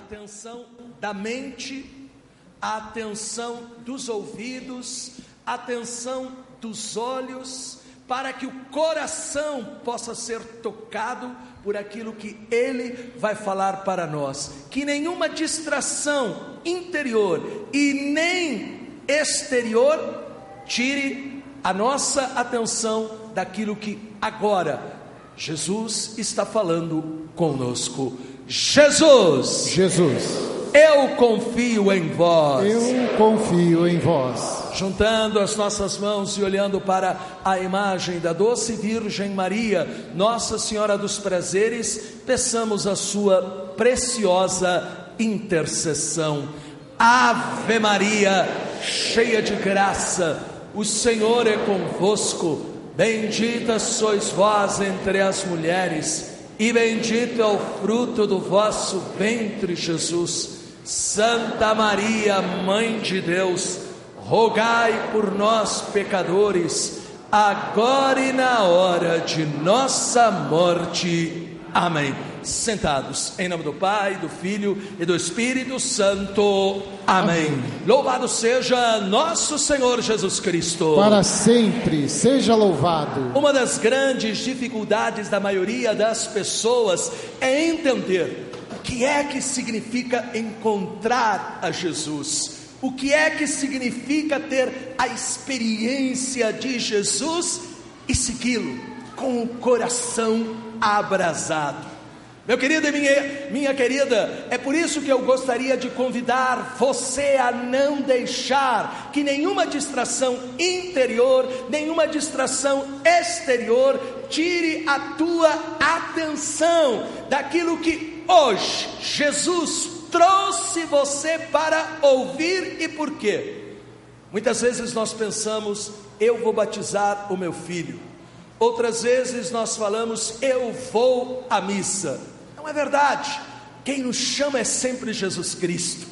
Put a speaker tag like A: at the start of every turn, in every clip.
A: atenção da mente, a atenção dos ouvidos, a atenção dos olhos, para que o coração possa ser tocado por aquilo que Ele vai falar para nós. Que nenhuma distração interior e nem exterior tire a nossa atenção daquilo que agora Jesus está falando conosco. Jesus, eu confio em vós.
B: Eu confio em vós.
A: Juntando as nossas mãos e olhando para a imagem da doce Virgem Maria, Nossa Senhora dos Prazeres, peçamos a sua preciosa intercessão. Ave Maria, cheia de graça, o Senhor é convosco. Bendita sois vós entre as mulheres, e bendito é o fruto do vosso ventre, Jesus. Santa Maria, Mãe de Deus, rogai por nós, pecadores, agora e na hora de nossa morte. Amém. Sentados, em nome do Pai, do Filho e do Espírito Santo. Amém. Louvado seja nosso Senhor Jesus Cristo.
B: Para sempre seja louvado.
A: Uma das grandes dificuldades da maioria das pessoas é entender o que é que significa encontrar a Jesus. O que é que significa ter a experiência de Jesus e segui-lo com o coração abrasado. Meu querido e minha querida, é por isso que eu gostaria de convidar você a não deixar que nenhuma distração interior, nenhuma distração exterior tire a tua atenção daquilo que hoje Jesus trouxe você para ouvir. E por quê? Muitas vezes nós pensamos: eu vou batizar o meu filho. Outras vezes nós falamos: eu vou à missa. Não é verdade. Quem nos chama é sempre Jesus Cristo.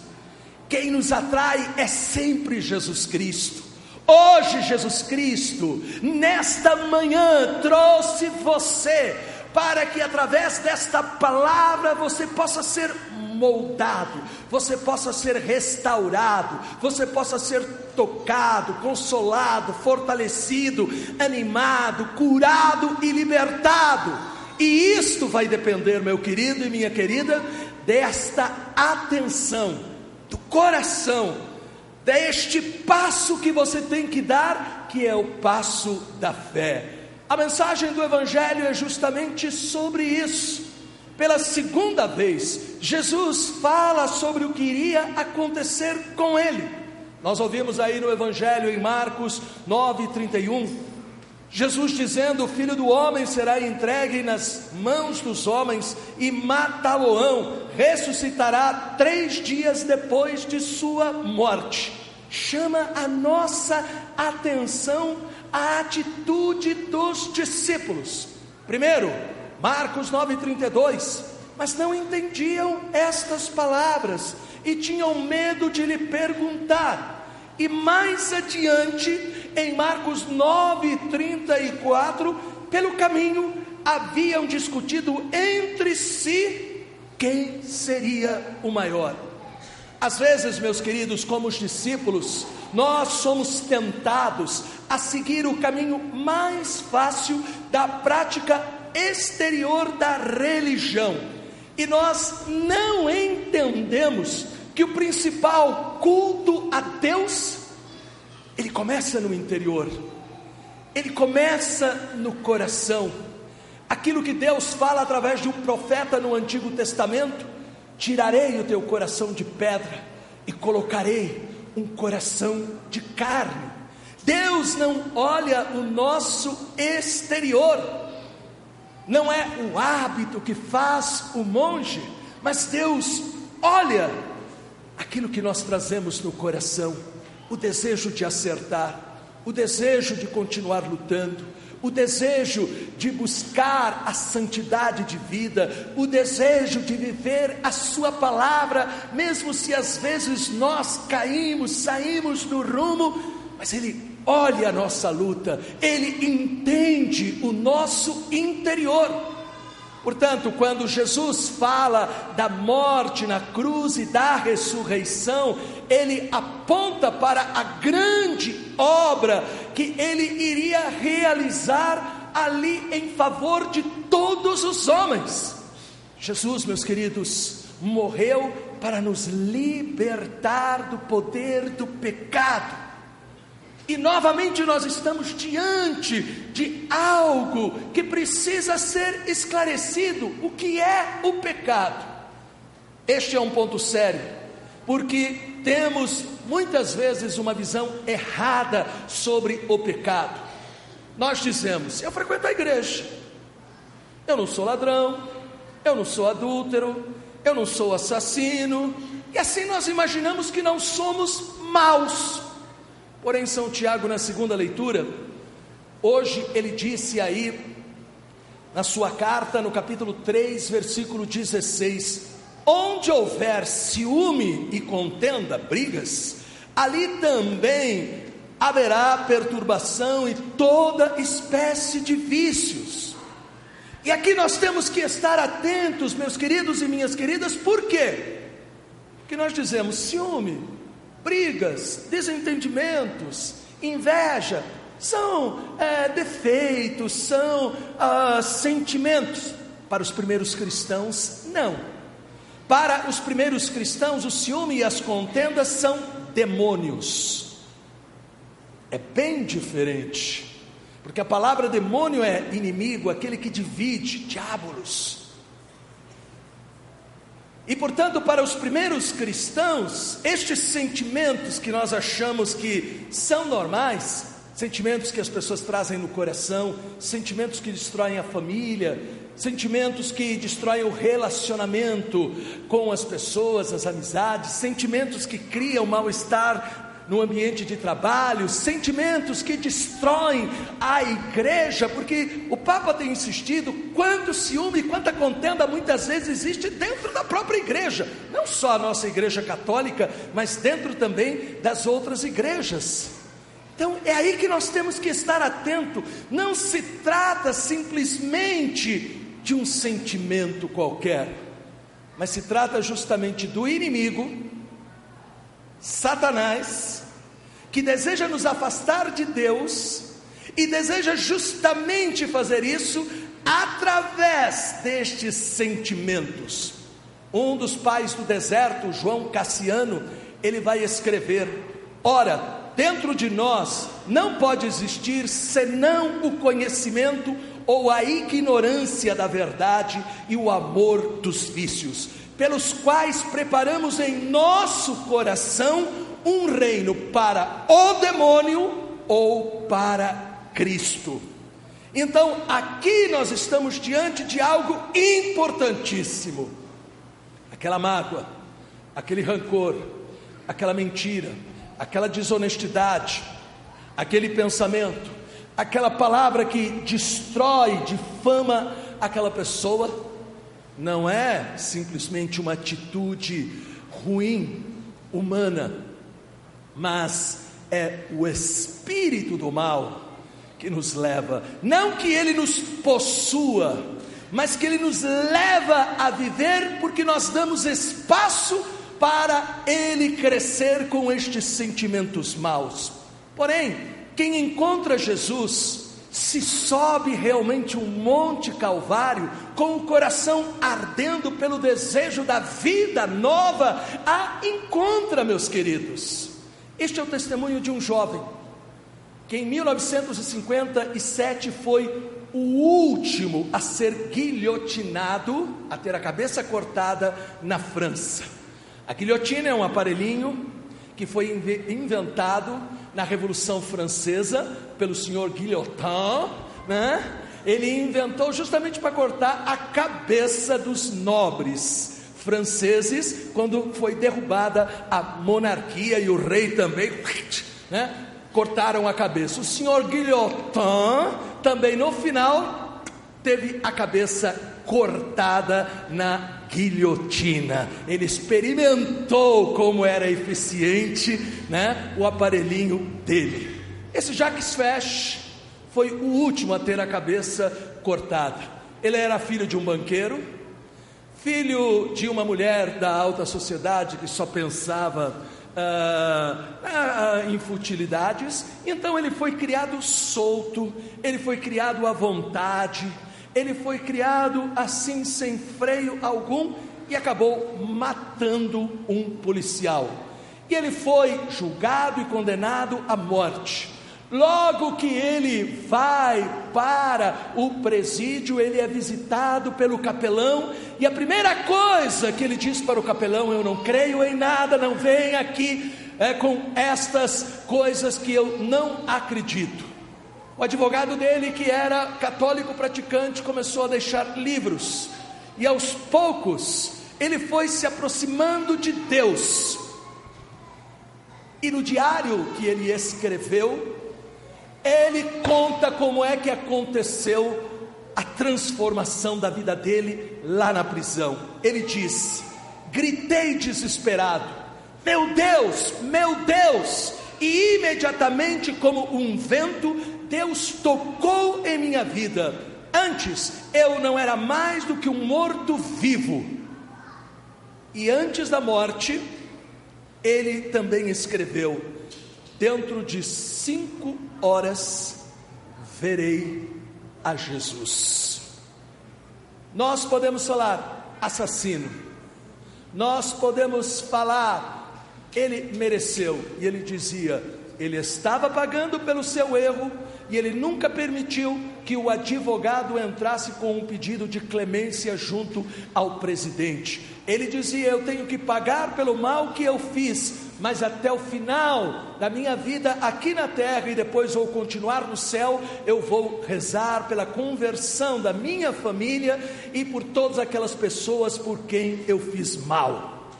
A: Quem nos atrai é sempre Jesus Cristo. Hoje Jesus Cristo, nesta manhã, trouxe você para que através desta palavra você possa ser moldado, você possa ser restaurado, você possa ser tocado, consolado, fortalecido, animado, curado e libertado. E isto vai depender, meu querido e minha querida, desta atenção, do coração, deste passo que você tem que dar, que é o passo da fé. A mensagem do Evangelho é justamente sobre isso. Pela segunda vez, Jesus fala sobre o que iria acontecer com ele. Nós ouvimos aí no Evangelho em Marcos 9:31, Jesus dizendo: o Filho do Homem será entregue nas mãos dos homens e matá-lo-ão, ressuscitará 3 dias depois de sua morte. Chama a nossa atenção a atitude dos discípulos. Primeiro, Marcos 9:32, mas não entendiam estas palavras e tinham medo de lhe perguntar. E mais adiante, em Marcos 9:34, pelo caminho haviam discutido entre si quem seria o maior. Às vezes, meus queridos, como os discípulos, nós somos tentados a seguir o caminho mais fácil da prática exterior da religião, e nós não entendemos que o principal culto a Deus, ele começa no interior, ele começa no coração. Aquilo que Deus fala através de um profeta no Antigo Testamento: tirarei o teu coração de pedra e colocarei um coração de carne. Deus não olha o nosso exterior, não é o hábito que faz o monge, mas Deus olha aquilo que nós trazemos no coração, o desejo de acertar, o desejo de continuar lutando, o desejo de buscar a santidade de vida, o desejo de viver a sua palavra, mesmo se às vezes nós caímos, saímos do rumo, mas Ele olha a nossa luta, Ele entende o nosso interior. Portanto, quando Jesus fala da morte na cruz e da ressurreição, ele aponta para a grande obra que ele iria realizar ali em favor de todos os homens. Jesus, meus queridos, morreu para nos libertar do poder do pecado. E novamente nós estamos diante de algo que precisa ser esclarecido. O que é o pecado? Este é um ponto sério, porque temos muitas vezes uma visão errada sobre o pecado. Nós dizemos: eu frequento a igreja, eu não sou ladrão, eu não sou adúltero, eu não sou assassino, e assim nós imaginamos que não somos maus. Porém, São Tiago, na segunda leitura, hoje ele disse aí, na sua carta, no capítulo 3, versículo 16: onde houver ciúme e contenda, brigas, ali também haverá perturbação e toda espécie de vícios. E aqui nós temos que estar atentos, meus queridos e minhas queridas. Por quê? Porque nós dizemos ciúme, brigas, desentendimentos, inveja, são defeitos, são sentimentos. Para os primeiros cristãos, não. Para os primeiros cristãos, o ciúme e as contendas são demônios. É bem diferente, porque a palavra demônio é inimigo, aquele que divide, diabolos. E portanto, para os primeiros cristãos, estes sentimentos que nós achamos que são normais, sentimentos que as pessoas trazem no coração, sentimentos que destroem a família, sentimentos que destroem o relacionamento com as pessoas, as amizades, sentimentos que criam mal-estar no ambiente de trabalho, sentimentos que destroem a igreja, porque o Papa tem insistido, quanto ciúme e quanta contenda muitas vezes existe dentro da própria igreja, não só a nossa igreja católica, mas dentro também das outras igrejas. Então é aí que nós temos que estar atento. Não se trata simplesmente de um sentimento qualquer, mas se trata justamente do inimigo, Satanás, que deseja nos afastar de Deus e deseja justamente fazer isso através destes sentimentos. Um dos pais do deserto, João Cassiano, ele vai escrever: ora, dentro de nós não pode existir senão o conhecimento ou a ignorância da verdade e o amor dos vícios, pelos quais preparamos em nosso coração um reino para o demônio ou para Cristo. Então aqui nós estamos diante de algo importantíssimo. Aquela mágoa, aquele rancor, aquela mentira, aquela desonestidade, aquele pensamento, aquela palavra que destrói, difama aquela pessoa, não é simplesmente uma atitude ruim, humana, mas é o espírito do mal que nos leva, não que ele nos possua, mas que ele nos leva a viver, porque nós damos espaço para ele crescer com estes sentimentos maus. Porém, quem encontra Jesus, se sobe realmente um monte Calvário, com o coração ardendo pelo desejo da vida nova, a encontra, meus queridos. Este é o testemunho de um jovem, que em 1957 foi o último a ser guilhotinado, a ter a cabeça cortada na França. A guilhotina é um aparelhinho que foi inventado na Revolução Francesa pelo senhor Guillotin, né? Ele inventou justamente para cortar a cabeça dos nobres franceses, quando foi derrubada a monarquia e o rei também, né? Cortaram a cabeça. O senhor Guillotin também no final teve a cabeça cortada na guilhotina. Ele experimentou como era eficiente, né, o aparelhinho dele. Esse Jacques Fesch foi o último a ter a cabeça cortada. Ele era filho de um banqueiro, filho de uma mulher da alta sociedade que só pensava em futilidades. Então ele foi criado solto, ele foi criado à vontade, ele foi criado assim sem freio algum e acabou matando um policial. E ele foi julgado e condenado à morte. Logo que ele vai para o presídio, ele é visitado pelo capelão, e a primeira coisa que ele diz para o capelão: eu não creio em nada, não venha aqui com estas coisas que eu não acredito. O advogado dele, que era católico praticante, começou a deixar livros, e aos poucos ele foi se aproximando de Deus. E no diário que ele escreveu, ele conta como é que aconteceu a transformação da vida dele lá na prisão. Ele diz: gritei desesperado, meu Deus, e imediatamente, como um vento, Deus tocou em minha vida. Antes eu não era mais do que um morto-vivo. E antes da morte, ele também escreveu: dentro de 5 horas verei a Jesus. Nós podemos falar assassino, nós podemos falar ele mereceu, e ele dizia: ele estava pagando pelo seu erro, e ele nunca permitiu que o advogado entrasse com um pedido de clemência junto ao presidente. Ele dizia: eu tenho que pagar pelo mal que eu fiz, mas até o final da minha vida aqui na terra, e depois vou continuar no céu, eu vou rezar pela conversão da minha família e por todas aquelas pessoas por quem eu fiz mal.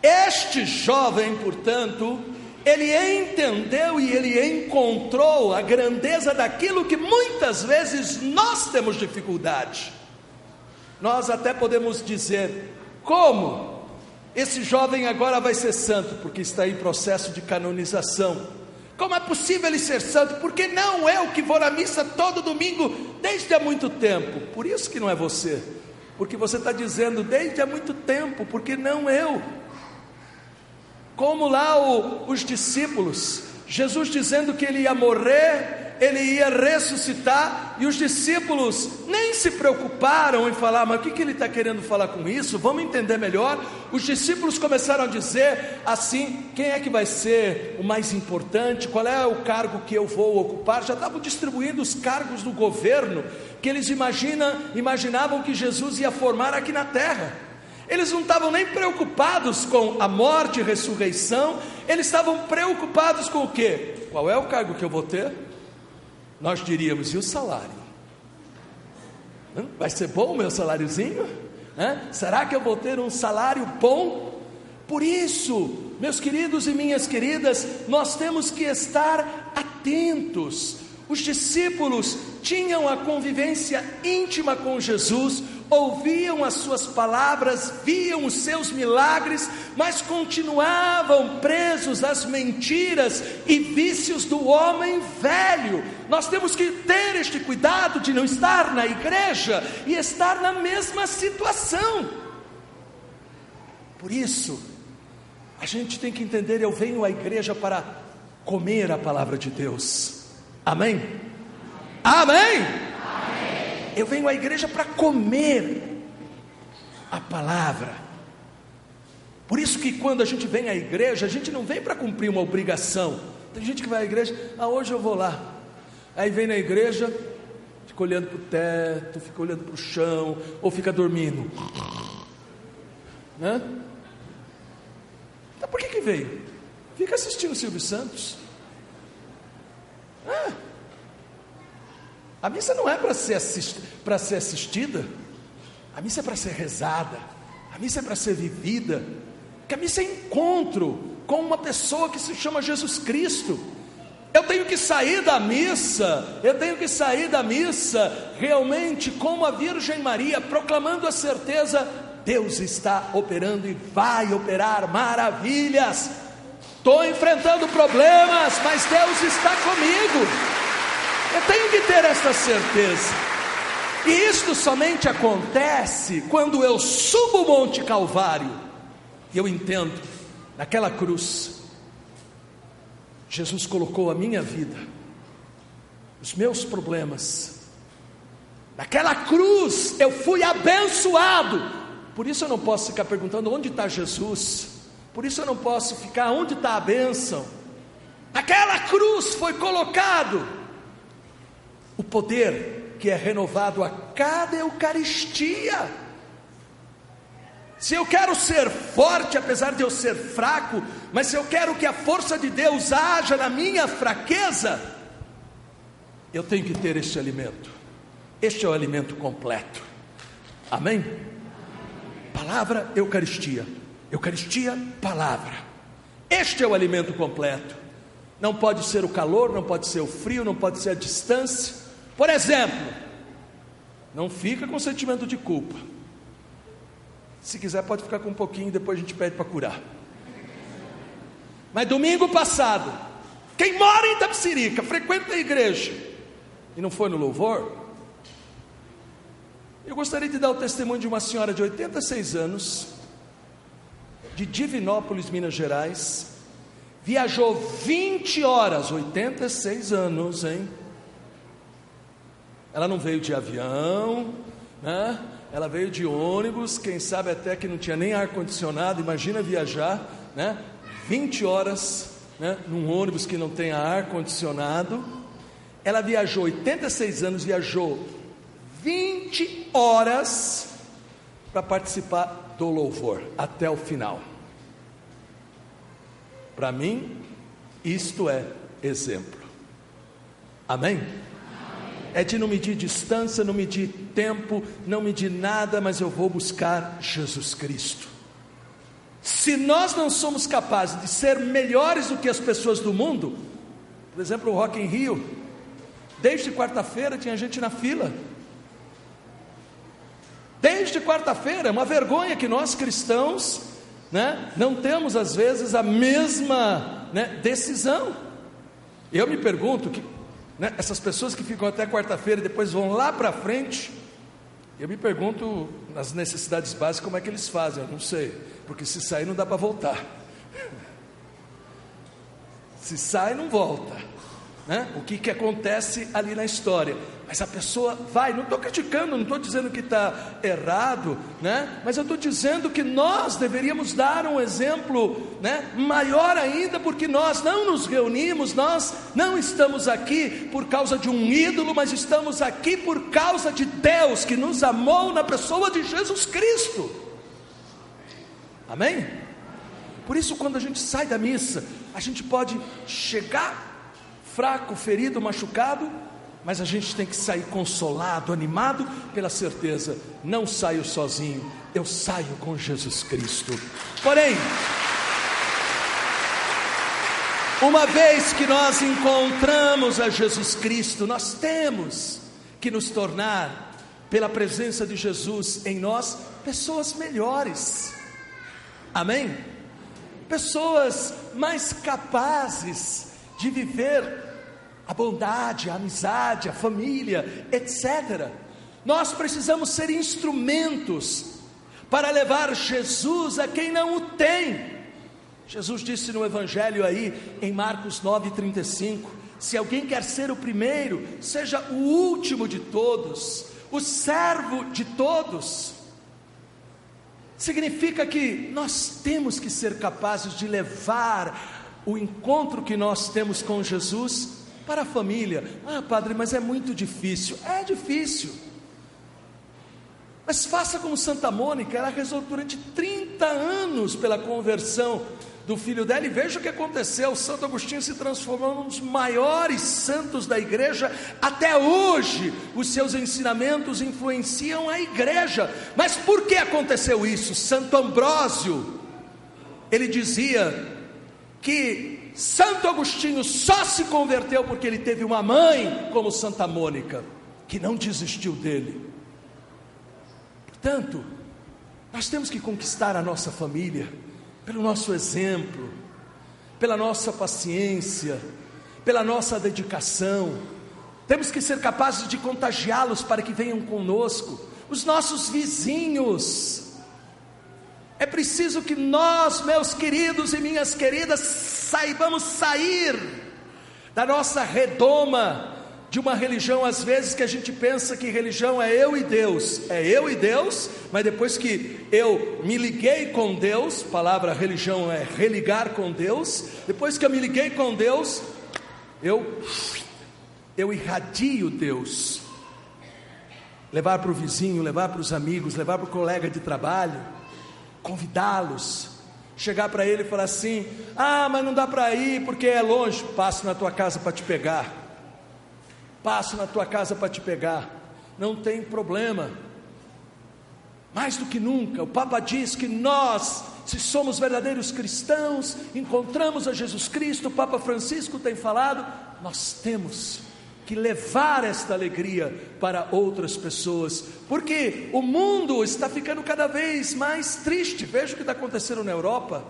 A: Este jovem, portanto, ele entendeu e ele encontrou a grandeza daquilo que muitas vezes nós temos dificuldade. Nós até podemos dizer: como esse jovem agora vai ser santo? Porque está em processo de canonização. Como é possível ele ser santo? Porque não eu que vou na missa todo domingo desde há muito tempo. Por isso que não é você, porque você está dizendo desde há muito tempo, porque não eu. Como lá os discípulos, Jesus dizendo que ele ia morrer, ele ia ressuscitar, e os discípulos nem se preocuparam em falar: mas o que ele está querendo falar com isso? Vamos entender melhor. Os discípulos começaram a dizer assim: quem é que vai ser o mais importante? Qual é o cargo que eu vou ocupar? Já estavam distribuindo os cargos do governo que eles imaginavam que Jesus ia formar aqui na terra. Eles não estavam nem preocupados com a morte e ressurreição, eles estavam preocupados com o quê? Qual é o cargo que eu vou ter? Nós diríamos: e o salário? Vai ser bom o meu saláriozinho? Será que eu vou ter um salário bom? Por isso, meus queridos e minhas queridas, nós temos que estar atentos. Os discípulos tinham a convivência íntima com Jesus, ouviam as suas palavras, viam os seus milagres, mas continuavam presos às mentiras e vícios do homem velho. Nós temos que ter este cuidado de não estar na igreja e estar na mesma situação. Por isso, a gente tem que entender: eu venho à igreja para comer a palavra de Deus. Amém? Amém? Amém. Eu venho à igreja para comer a palavra. Por isso que quando a gente vem à igreja, a gente não vem para cumprir uma obrigação. Tem gente que vai à igreja: hoje eu vou lá. Aí vem na igreja, fica olhando para o teto, fica olhando para o chão, ou fica dormindo. Então por que veio? Fica assistindo o Silvio Santos. A missa não é para ser assistida, a missa é para ser rezada, a missa é para ser vivida, porque a missa é encontro com uma pessoa que se chama Jesus Cristo. Eu tenho que sair da missa realmente como a Virgem Maria, proclamando a certeza: Deus está operando e vai operar maravilhas. Estou enfrentando problemas, mas Deus está comigo. Eu tenho que ter essa certeza. E isto somente acontece quando eu subo o Monte Calvário e eu entendo, naquela cruz, Jesus colocou a minha vida, os meus problemas, naquela cruz eu fui abençoado. Por isso eu não posso ficar perguntando onde está Jesus, por isso eu não posso ficar onde está a bênção. Naquela cruz foi colocado o poder que é renovado a cada Eucaristia. Se eu quero ser forte, apesar de eu ser fraco, mas se eu quero que a força de Deus haja na minha fraqueza, eu tenho que ter este alimento. Este é o alimento completo. Amém? Palavra, Eucaristia. Eucaristia, palavra. Este é o alimento completo. Não pode ser o calor, não pode ser o frio, não pode ser a distância. Por exemplo, não fica com sentimento de culpa. Se quiser pode ficar com um pouquinho, depois a gente pede para curar. Mas domingo passado, quem mora em Itapecerica, frequenta a igreja e não foi no louvor, eu gostaria de dar o testemunho de uma senhora de 86 anos, de Divinópolis, Minas Gerais. Viajou 20 horas, 86 anos, hein? Ela não veio de avião, né? Ela veio de ônibus, quem sabe até que não tinha nem ar-condicionado. Imagina viajar, né? 20 horas, né? Num ônibus que não tenha ar-condicionado. Ela viajou, 86 anos, viajou 20 horas para participar do louvor, até o final. Para mim, isto é exemplo. Amém? É de não medir distância, não medir tempo, não medir nada, mas eu vou buscar Jesus Cristo. Se nós não somos capazes de ser melhores do que as pessoas do mundo, por exemplo, o Rock in Rio, desde quarta-feira tinha gente na fila. Desde quarta-feira, é uma vergonha que nós cristãos, né, não temos às vezes a mesma, né, decisão. Eu me pergunto que, né, essas pessoas que ficam até quarta-feira e depois vão lá para frente, eu me pergunto nas necessidades básicas como é que eles fazem. Eu não sei, porque se sair não dá para voltar. Se sai não volta, né? O que acontece ali na história? Mas a pessoa vai, não estou criticando, não estou dizendo que está errado, né? Mas eu estou dizendo que nós deveríamos dar um exemplo, né, maior ainda, porque nós não nos reunimos, nós não estamos aqui por causa de um ídolo, mas estamos aqui por causa de Deus, que nos amou na pessoa de Jesus Cristo. Amém? Por isso, quando a gente sai da missa, a gente pode chegar fraco, ferido, machucado, mas a gente tem que sair consolado, animado, pela certeza, não saio sozinho, eu saio com Jesus Cristo. Porém, uma vez que nós encontramos a Jesus Cristo, nós temos que nos tornar, pela presença de Jesus em nós, pessoas melhores. Amém? Pessoas mais capazes de viver a bondade, a amizade, a família, etc. Nós precisamos ser instrumentos para levar Jesus a quem não o tem. Jesus disse no Evangelho aí, em Marcos 9,35, se alguém quer ser o primeiro, seja o último de todos, o servo de todos. Significa que nós temos que ser capazes de levar o encontro que nós temos com Jesus para a família. Ah, padre, mas é muito difícil. É difícil, mas faça como Santa Mônica. Ela rezou durante 30 anos pela conversão do filho dela, e veja o que aconteceu. Santo Agostinho se transformou num dos maiores santos da igreja. Até hoje os seus ensinamentos influenciam a igreja. Mas por que aconteceu isso? Santo Ambrósio, ele dizia que Santo Agostinho só se converteu porque ele teve uma mãe como Santa Mônica, que não desistiu dele. Portanto, nós temos que conquistar a nossa família pelo nosso exemplo, pela nossa paciência, pela nossa dedicação, Temos que ser capazes de contagiá-los para que venham conosco. Os nossos vizinhos. É preciso que nós, meus queridos e minhas queridas, saibamos sair da nossa redoma de uma religião, às vezes, que a gente pensa que religião é eu e Deus. É eu e Deus, mas depois que eu me liguei com Deus, a palavra religião é religar com Deus. Depois que eu me liguei com Deus, eu irradio Deus. Levar para o vizinho, levar para os amigos, levar para o colega de trabalho, convidá-los, chegar para ele e falar assim: ah, mas não dá para ir porque é longe. Passo na tua casa para te pegar. Passo na tua casa para te pegar. Não tem problema. Mais do que nunca, o Papa diz que nós, se somos verdadeiros cristãos, encontramos a Jesus Cristo. O Papa Francisco tem falado, nós temos que levar esta alegria para outras pessoas, porque o mundo está ficando cada vez mais triste. Veja o que está acontecendo na Europa,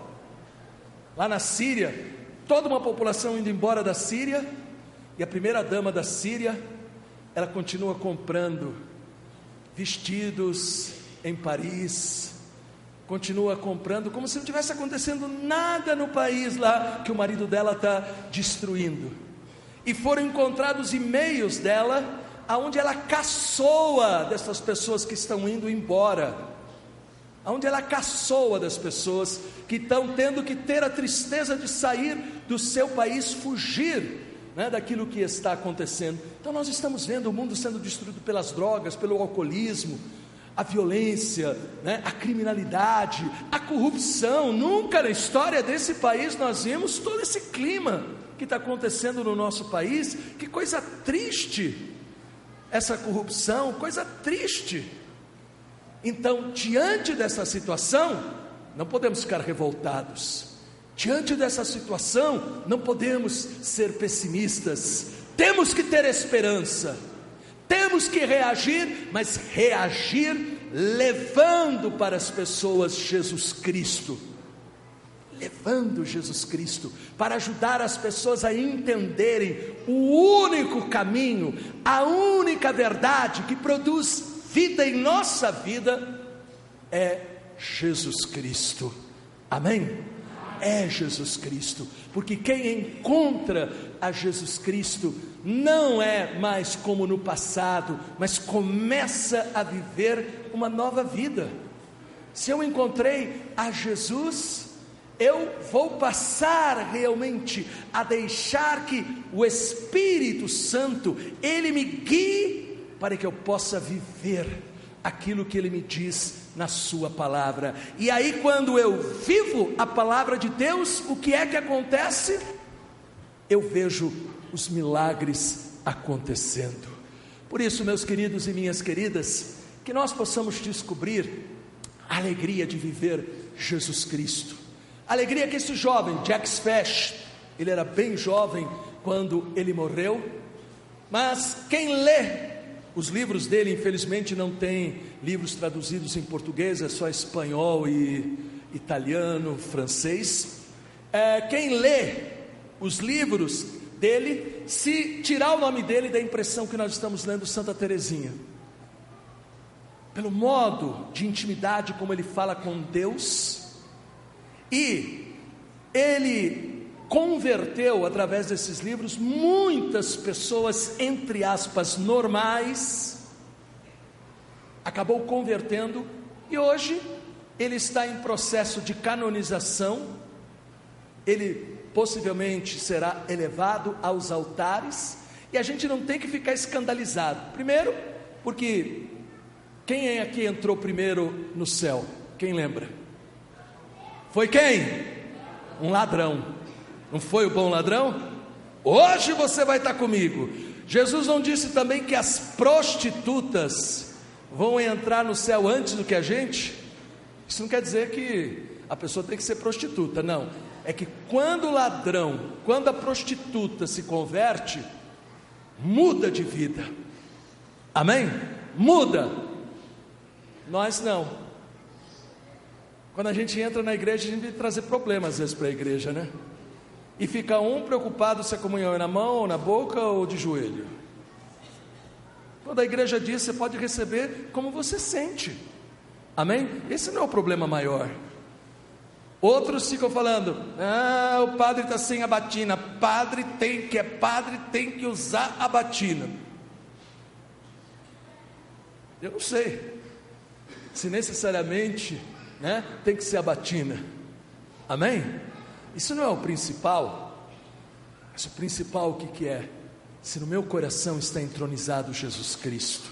A: lá na Síria, toda uma população indo embora da Síria, e a primeira dama da Síria, ela continua comprando vestidos em Paris, continua comprando como se não tivesse acontecendo nada no país lá que o marido dela está destruindo. E foram encontrados e-mails dela, aonde ela caçoa dessas pessoas que estão indo embora, aonde ela caçoa das pessoas que estão tendo que ter a tristeza de sair do seu país, fugir, né, daquilo que está acontecendo. Então nós estamos vendo o mundo sendo destruído pelas drogas, pelo alcoolismo, a violência, né, a criminalidade, a corrupção. Nunca na história desse país nós vimos todo esse clima que está acontecendo no nosso país. Que coisa triste essa corrupção, coisa triste. Então, diante dessa situação, não podemos ficar revoltados. Diante dessa situação, não podemos ser pessimistas. Temos que ter esperança. Temos que reagir, mas reagir levando para as pessoas Jesus Cristo. Levando Jesus Cristo, para ajudar as pessoas a entenderem o único caminho, a única verdade que produz vida em nossa vida, é Jesus Cristo. Amém? É Jesus Cristo, porque quem encontra a Jesus Cristo não é mais como no passado, mas começa a viver uma nova vida. Se eu encontrei a Jesus, eu vou passar realmente a deixar que o Espírito Santo, Ele me guie para que eu possa viver aquilo que Ele me diz na sua palavra. E aí, quando eu vivo a palavra de Deus, o que é que acontece? Eu vejo os milagres acontecendo. Por isso, meus queridos e minhas queridas, que nós possamos descobrir a alegria de viver Jesus Cristo. A alegria que esse jovem, Jack Fesh, ele era bem jovem quando ele morreu, mas quem lê os livros dele, infelizmente não tem livros traduzidos em português, é só espanhol e italiano, francês. Quem lê os livros dele, se tirar o nome dele, dá a impressão que nós estamos lendo Santa Teresinha, pelo modo de intimidade como ele fala com Deus. E ele converteu, através desses livros, muitas pessoas, entre aspas, normais, acabou convertendo, e hoje ele está em processo de canonização. Ele possivelmente será elevado aos altares, e a gente não tem que ficar escandalizado. Primeiro, porque quem aqui entrou primeiro no céu? Quem lembra? Foi quem? Um ladrão. Não foi o bom ladrão? Hoje você vai estar comigo. Jesus não disse também que as prostitutas vão entrar no céu antes do que a gente? Isso não quer dizer que a pessoa tem que ser prostituta, não. É que quando o ladrão, quando a prostituta se converte, muda de vida. Amém? Muda. Nós não. Quando a gente entra na igreja, a gente tem que trazer problemas às vezes para a igreja, né? E fica um preocupado se a comunhão é na mão, ou na boca, ou de joelho. Quando a igreja diz, você pode receber como você sente. Amém? Esse não é o problema maior. Outros ficam falando: o padre está sem a batina. Padre tem que usar a batina. Eu não sei se necessariamente, tem que ser a batina. Amém? Isso não é o principal. Mas o principal o que é? Se no meu coração está entronizado Jesus Cristo.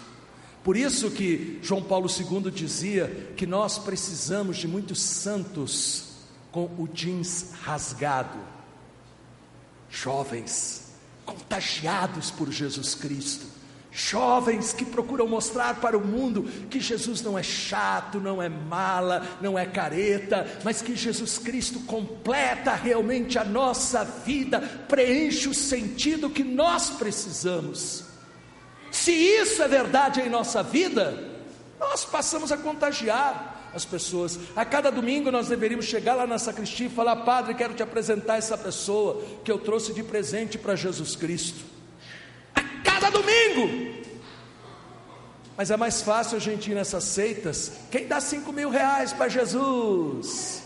A: Por isso que João Paulo II dizia que nós precisamos de muitos santos com o jeans rasgado, jovens contagiados por Jesus Cristo, jovens que procuram mostrar para o mundo que Jesus não é chato, não é mala, não é careta, mas que Jesus Cristo completa realmente a nossa vida, preenche o sentido que nós precisamos. Se isso é verdade em nossa vida, nós passamos a contagiar as pessoas. A cada domingo nós deveríamos chegar lá na sacristia e falar: padre, quero te apresentar essa pessoa que eu trouxe de presente para Jesus Cristo. A cada domingo. Mas é mais fácil a gente ir nessas seitas: quem dá 5 mil reais para Jesus?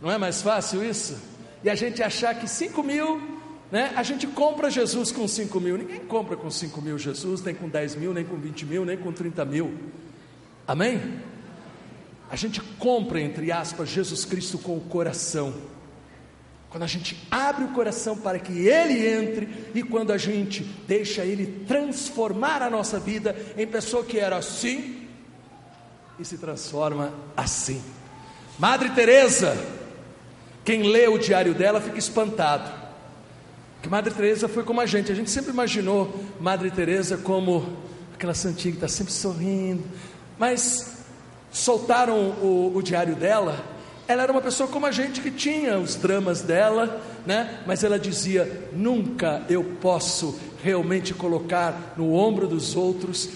A: Não é mais fácil isso? E a gente achar que 5 mil... a gente compra Jesus com 5 mil. Ninguém compra com 5 mil Jesus, nem com 10 mil, nem com 20 mil, nem com 30 mil. Amém? A gente compra, entre aspas, Jesus Cristo com o coração. Quando a gente abre o coração para que Ele entre, e quando a gente deixa Ele transformar a nossa vida em pessoa que era assim e se transforma assim. Madre Teresa, quem lê o diário dela fica espantado. Que Madre Teresa foi como a gente sempre imaginou Madre Teresa como aquela santinha que está sempre sorrindo, mas soltaram o diário dela. Ela era uma pessoa como a gente, que tinha os dramas dela, mas ela dizia: nunca eu posso realmente colocar no ombro dos outros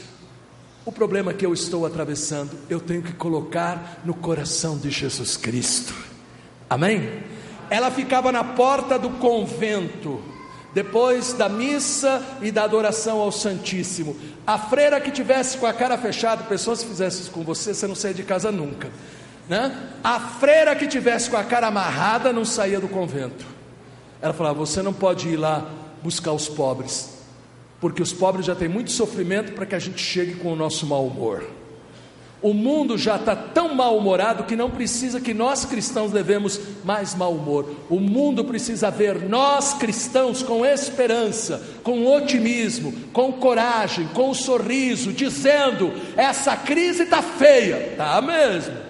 A: o problema que eu estou atravessando, eu tenho que colocar no coração de Jesus Cristo. Amém? Ela ficava na porta do convento, depois da missa e da adoração ao Santíssimo. A freira que tivesse com a cara fechada, pessoas que fizessem isso com você, você não saia de casa nunca, A freira que tivesse com a cara amarrada não saía do convento. Ela falava: você não pode ir lá buscar os pobres, porque os pobres já têm muito sofrimento para que a gente chegue com o nosso mau humor. O mundo já está tão mal-humorado que não precisa que nós cristãos levemos mais mau humor. O mundo precisa ver nós cristãos com esperança, com otimismo, com coragem, com um sorriso, dizendo: essa crise está feia, está mesmo.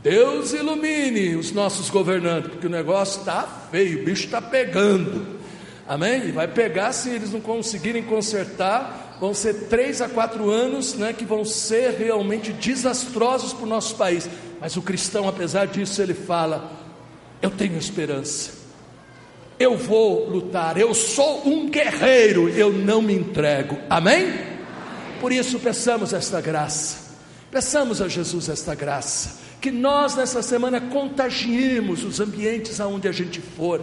A: Deus ilumine os nossos governantes, porque o negócio está feio, o bicho está pegando. Amém? E vai pegar, se eles não conseguirem consertar. Vão ser 3 a 4 anos, que vão ser realmente desastrosos para o nosso país. Mas o cristão, apesar disso, ele fala: eu tenho esperança, eu vou lutar, eu sou um guerreiro, eu não me entrego. Amém? Por isso peçamos esta graça, peçamos a Jesus esta graça, que nós nessa semana contagiemos os ambientes aonde a gente for.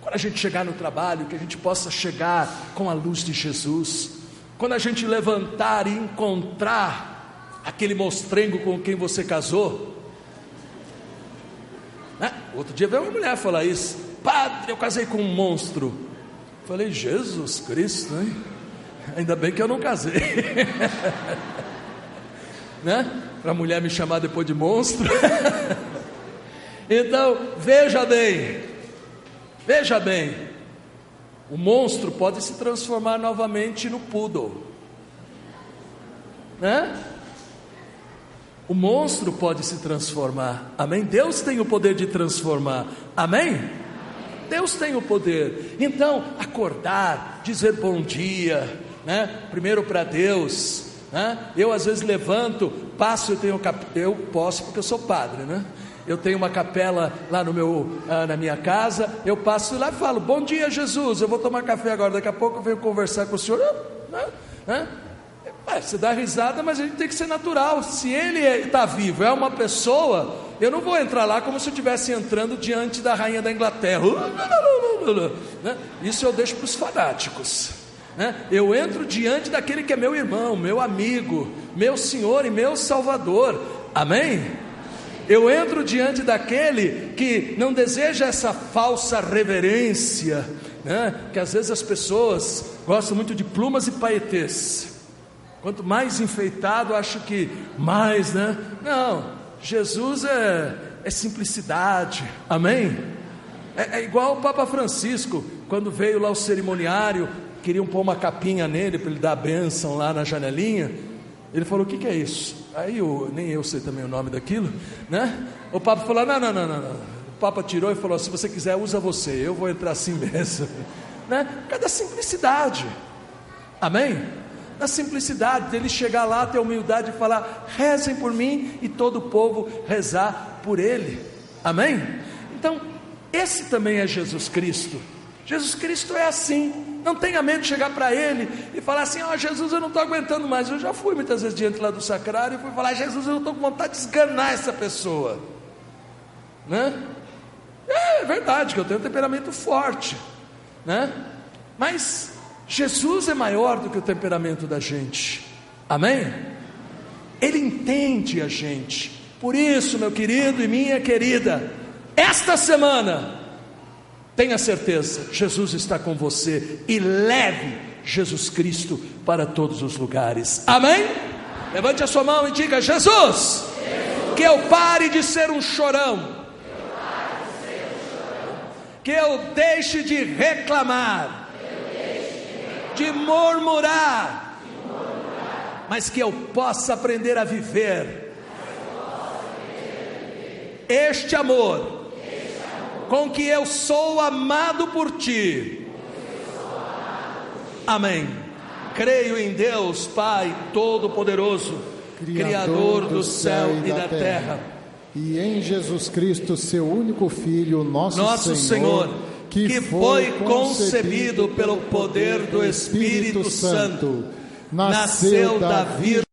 A: Quando a gente chegar no trabalho, que a gente possa chegar com a luz de Jesus. Quando a gente levantar e encontrar aquele mostrengo com quem você casou, outro dia veio uma mulher falar isso: padre, eu casei com um monstro. Falei: Jesus Cristo, hein? Ainda bem que eu não casei. Para a mulher me chamar depois de monstro. Então, veja bem, o monstro pode se transformar novamente no poodle, O monstro pode se transformar. Amém? Deus tem o poder de transformar. Amém? Deus tem o poder. Então, acordar, dizer bom dia, primeiro para Deus, Eu às vezes levanto, passo, eu posso, porque eu sou padre, Eu tenho uma capela lá na minha casa. Eu passo lá e falo: bom dia, Jesus, eu vou tomar café agora, daqui a pouco eu venho conversar com o senhor. Você dá risada, mas a gente tem que ser natural. Se ele está vivo, é uma pessoa, eu não vou entrar lá como se eu estivesse entrando diante da rainha da Inglaterra. Isso eu deixo para os fanáticos. né? Eu entro diante daquele que é meu irmão, meu amigo, meu Senhor e meu Salvador, amém? Eu entro diante daquele que não deseja essa falsa reverência, né? Que às vezes as pessoas gostam muito de plumas e paetês. Quanto mais enfeitado, acho que mais, né? Não, Jesus é simplicidade, amém? É igual o Papa Francisco, quando veio lá o cerimoniário, queriam pôr uma capinha nele para ele dar a bênção lá na janelinha. Ele falou: o que é isso? Aí nem eu sei também o nome daquilo, né? O Papa falou: não. O Papa tirou e falou: se você quiser, usa você, eu vou entrar assim mesmo, né? Por causa da simplicidade, amém? Da simplicidade dele chegar lá, ter a humildade de falar: rezem por mim, e todo o povo rezar por ele, amém? Então, esse também é Jesus Cristo. Jesus Cristo é assim. Não tenha medo de chegar para Ele e falar assim: ó, Jesus, eu não estou aguentando mais. Eu já fui muitas vezes diante lá do sacrário e fui falar: Jesus, eu não estou com vontade de esganar essa pessoa, né? É verdade que eu tenho um temperamento forte, né? Mas Jesus é maior do que o temperamento da gente, amém? Ele entende a gente. Por isso, meu querido e minha querida, esta semana, tenha certeza, Jesus está com você, e leve Jesus Cristo para todos os lugares, amém? Levante a sua mão e diga: Jesus, que eu pare de ser um chorão, que eu deixe de reclamar, de murmurar, mas que eu possa aprender a viver este amor com que eu sou amado por Ti, amém. Creio em Deus Pai Todo-Poderoso, Criador do céu e da terra,
B: e em Jesus Cristo, seu único Filho, nosso
A: Senhor, que foi concebido pelo poder do Espírito Santo, nasceu da Virgem